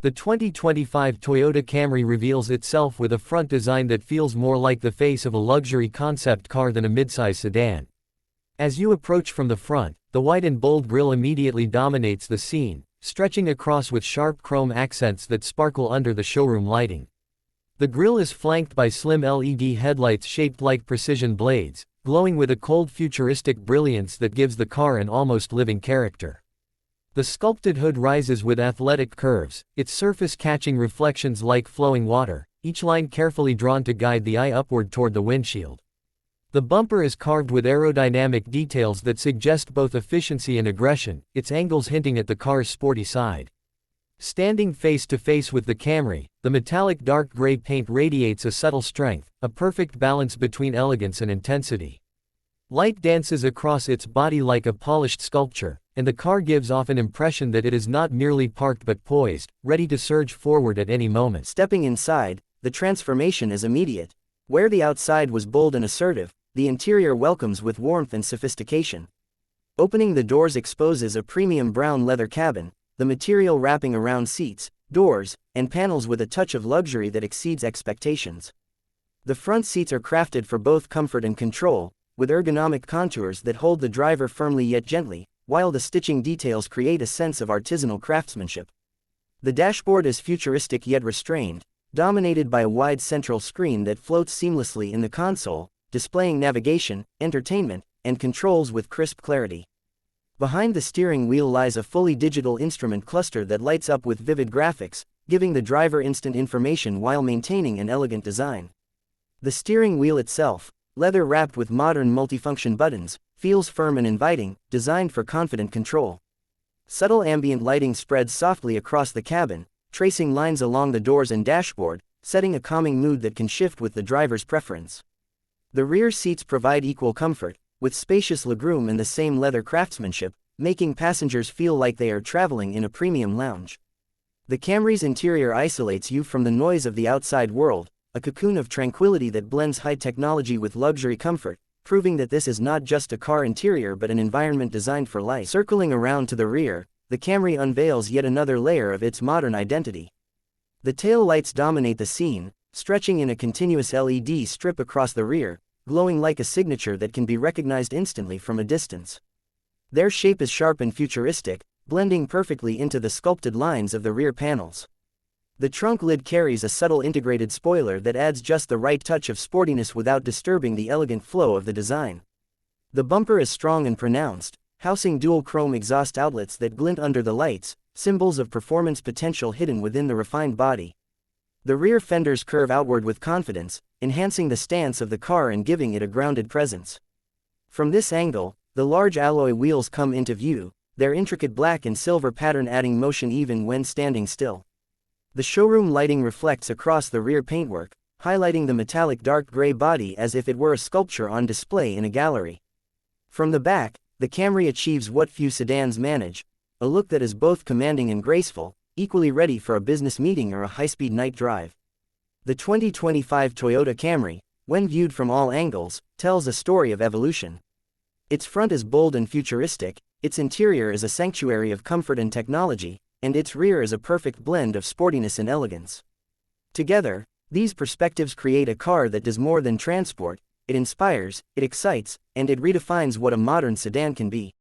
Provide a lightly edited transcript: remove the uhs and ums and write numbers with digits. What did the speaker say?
The 2025 Toyota Camry reveals itself with a front design that feels more like the face of a luxury concept car than a midsize sedan. As you approach from the front, the white and bold grille immediately dominates the scene, stretching across with sharp chrome accents that sparkle under the showroom lighting. The grille is flanked by slim LED headlights shaped like precision blades, glowing with a cold futuristic brilliance that gives the car an almost living character. The sculpted hood rises with athletic curves, its surface catching reflections like flowing water, each line carefully drawn to guide the eye upward toward the windshield. The bumper is carved with aerodynamic details that suggest both efficiency and aggression, its angles hinting at the car's sporty side. Standing face to face with the Camry, the metallic dark gray paint radiates a subtle strength, a perfect balance between elegance and intensity. Light dances across its body like a polished sculpture, and the car gives off an impression that it is not merely parked but poised, ready to surge forward at any moment. Stepping inside, the transformation is immediate. Where the outside was bold and assertive, the interior welcomes with warmth and sophistication. Opening the doors exposes a premium brown leather cabin, the material wrapping around seats, doors, and panels with a touch of luxury that exceeds expectations. The front seats are crafted for both comfort and control, with ergonomic contours that hold the driver firmly yet gently, while the stitching details create a sense of artisanal craftsmanship. The dashboard is futuristic yet restrained, dominated by a wide central screen that floats seamlessly in the console, displaying navigation, entertainment, and controls with crisp clarity. Behind the steering wheel lies a fully digital instrument cluster that lights up with vivid graphics, giving the driver instant information while maintaining an elegant design. The steering wheel itself, leather wrapped with modern multifunction buttons, feels firm and inviting, designed for confident control. Subtle ambient lighting spreads softly across the cabin, tracing lines along the doors and dashboard, setting a calming mood that can shift with the driver's preference. The rear seats provide equal comfort, with spacious legroom and the same leather craftsmanship, making passengers feel like they are traveling in a premium lounge. The Camry's interior isolates you from the noise of the outside world, a cocoon of tranquility that blends high technology with luxury comfort, proving that this is not just a car interior but an environment designed for life. Circling around to the rear, the Camry unveils yet another layer of its modern identity. The tail lights dominate the scene, stretching in a continuous LED strip across the rear, glowing like a signature that can be recognized instantly from a distance. Their shape is sharp and futuristic, blending perfectly into the sculpted lines of the rear panels. The trunk lid carries a subtle integrated spoiler that adds just the right touch of sportiness without disturbing the elegant flow of the design. The bumper is strong and pronounced, housing dual chrome exhaust outlets that glint under the lights, symbols of performance potential hidden within the refined body. The rear fenders curve outward with confidence, enhancing the stance of the car and giving it a grounded presence. From this angle, the large alloy wheels come into view, their intricate black and silver pattern adding motion even when standing still. The showroom lighting reflects across the rear paintwork, highlighting the metallic dark gray body as if it were a sculpture on display in a gallery. From the back, the Camry achieves what few sedans manage, a look that is both commanding and graceful, equally ready for a business meeting or a high-speed night drive. The 2025 Toyota Camry, when viewed from all angles, tells a story of evolution. Its front is bold and futuristic, its interior is a sanctuary of comfort and technology, and its rear is a perfect blend of sportiness and elegance. Together, these perspectives create a car that does more than transport, it inspires, it excites, and it redefines what a modern sedan can be.